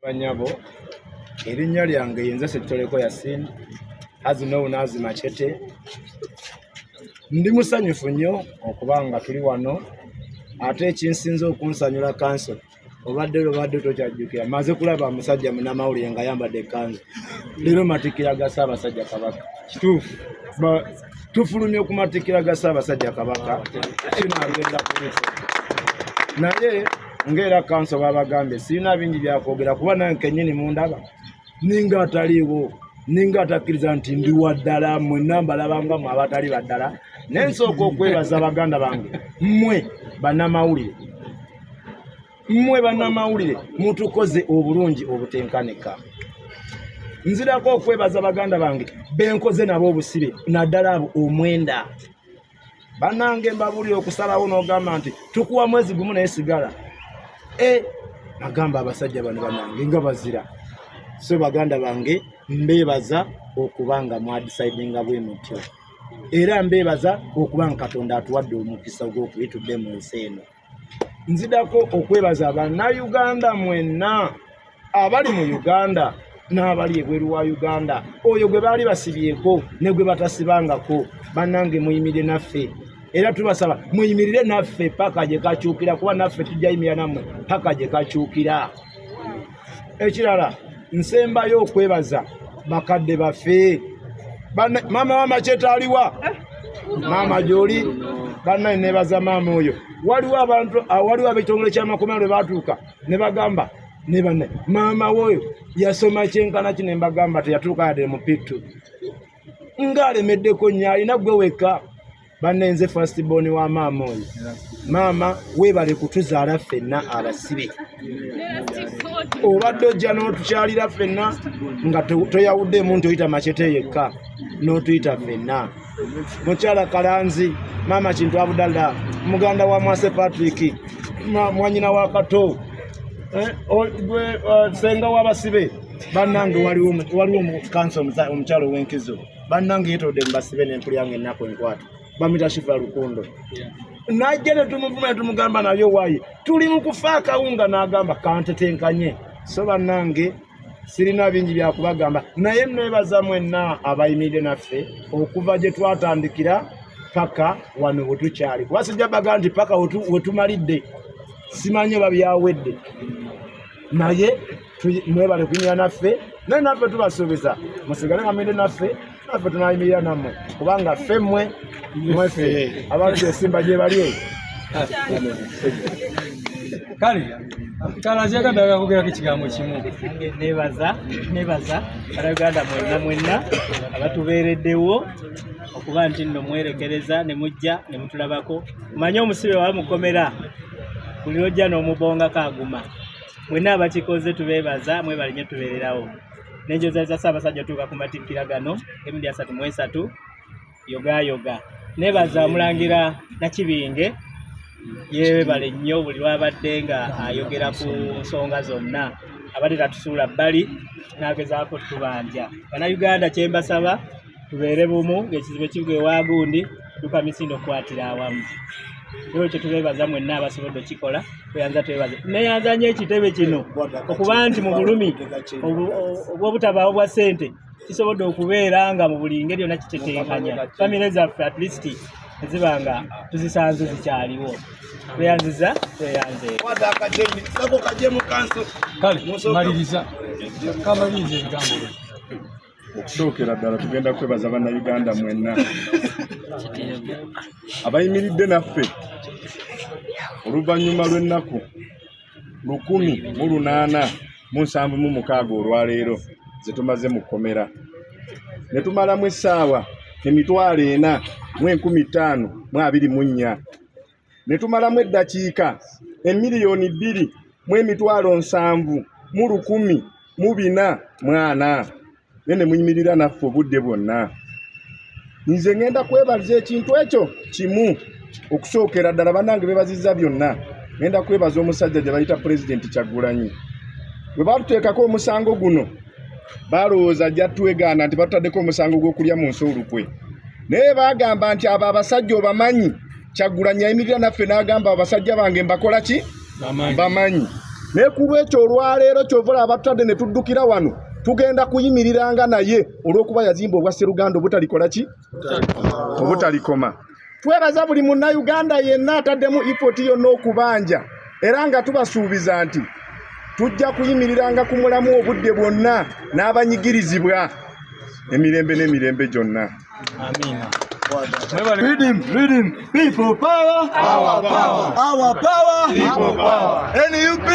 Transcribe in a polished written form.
Banyabo erinnya lyange yenze Ssekitoleko Yasin Azinowu Machete. Ndi musanyufu nnyo okuba nga tuli wano, ate ekinsinze okunsanyula kanso obadde tokyajjukira maze kulaba omusajja munnamawulire nga ayambadde ekkanzu leero matikkira ga Ssaabasajja Kabaka. Kituufu tufulumye ku matikkira ga Ssaabasajja Kabaka kinagenda kulifa naye ngera kanso babagambye sirina bingi byakwogera kuba nange kennyini mundaba ninga ataliiwo ninga atakkiriza nti ndi waddala mwenna mbalabanga mu abatali baddala nensooka okwebaza baganda bange mmwe bannamawulire mutukoze obulungi obutenkanika. Nzirako okwebaza baganda bange benkoze nabo obusibe naddala abo omwenda bannange mbabulire okusalawo n'ogamba nti tukuwa mwezi gumu naye sigala agamba abasajja bano bannange nga bazira. So baganda bange mbebaza okubanga mwadisaidinga bwe mutyo era mbebaza okubanga Katonda atuwadde omukisa gw'okuyitudde mu nsi eno. Nzidako okwebaza bannayuganda mwenna abali mu Uganda n'abali ebweru wa Uganda, oyo gwe baali basibyeko ne gwe batasibangako. Bannange muyimirire naffe era tubasaba muyimirire naffe paka gye kakyukira, kuba naffe tujja yimira nammwe paka gye kakyukira. Ekirala nsembayo okwebaza bakadde baffe. Mama wa Machete aliwa? Mama gy'oli? Bannaye nebaza maama oyo. Waliwo ab'ekitongole ky'amakomera lwe baatuuka ne bagamba ne bannaye maama woyo yasoma kyenkana kino, mbagamba teyatuuka yadde mu pittu ng'alemeddeko nnyo, alina gwe wekka. Bannaye nze first born wa maama oyo. Maama weebale kutuzaala ffenna abasibe. Obadde ojja n'otukyalira ffenna nga toyawuddemu nti oyita Machete yekka, n'otuyita ffenna. Mukyala Kalanzi, maama Kintu Abudallah, muganda wa Mwase Patrick, mwanyina wa Kato, senga w'abasibe. Bannange waliwo mu kanso omukyalo w'Enkizo. Bannange yetodde mu basibe n'empuli yange ennaku enkwata. Bamita Shifa Lukundo. Najja ne tumuvuma ne tumugamba nayo waayi tuli mu kufa akawunga, n'agamba kantetenkanye. So bannange sirina bingi bya kubagamba, naye nebaza mwenna abayimiridde naffe okuva gye twatandikira paka wano wetukyali. Kuba sijja baga nti paka wetumalidde simanye babyawedde, naye mwebale kunyira naffe, naye naffe tubasuubiza musigale nga mwende naffe tunayimirira nammwe kubanga ffe mweffe abantu esimba gye bali eyo. Kale nziragaddaga kugera ku kigambo kimu. Nebaza Bannayuganda mwenna abatubeereddewo okuba nti nno mwerekereza ne mujja ne mutulabako. Manye omusibe wa mukomera buli ojja n'omubonga kaaguma. Mwenna abakikoze tubeebaza, mwebale nnyo tubeererawo. N'enjoza za Ssaabasajja tuuka ku matikkira gano emirundi 33 yoga. Nebaza Mulangira Nakibinge yeebale nnyo buli lwabadde nga ayogera ku nsonga zonna, abadde tatusuula bbali n'agezaako tubanja. Bannayuganda kye mbasaba tubeere bumu, ng'ekizibu ekigwa ewagundi duka misindo kwatira awamu. Ekyo kye tubeebaza mwenna abasobodde okikola, tweyanza twebaze. Neyanza nnyo ekitebe kino okuba nti mu bulumi obw'obutabaawo bwa ssente kisobodde okubeera nga mu buli ngeri yonna kitetenkanya famire zaffe at least ezibanga tuzisanze zikyaliwo. Tweyanziza tweyanze. Kale maliriza ebigambo byo. Okusookera ddala tugenda kwebaza bannayuganda mwenna abayimiridde naffe oluvannyuma lw'ennaku 1,876 olwaleero ze tumaze mu kkomera, ne tumalamu essaawa 4,1524, ne tumalamu eddakiika 2,7,1,440. Ne muyimirira naffe obudde bwonna. Nze ngenda kwebaza ekintu ekyo kimu okusookera ddala. Bannange beebazizza byonna. Ngenda kwebaza omusajja gye bayita Pulezidenti Kyagulanyi. Bwe batuteekako omusango guno balowooza ajja twegaana nti batutaddeko omusango gw'okulya mu nsi olukwe, naye baagamba nti abo abasajja obamanyi. Kyagulanyi yayimirira naffe n'agamba abasajja bange mbakola ki? Bamanyi. naye ku lwekyo olwaleero kyovula abatadde ne tuddukira wano tugenda kuyimiriranga naye olw'okuba yazimba obwa Sseruganda obutalikola ki obutalikoma. Twebaza buli munnayuganda yenna ataddemu ipoti yonna okubanja era nga tubasuubiza nti tujja kuyimiriranga ku mulamu obudde bwonna n'abanyigirizibwa emirembe n'emirembe gyonna. Amina. Read him. People power. Our power. Our power. People power. NUP.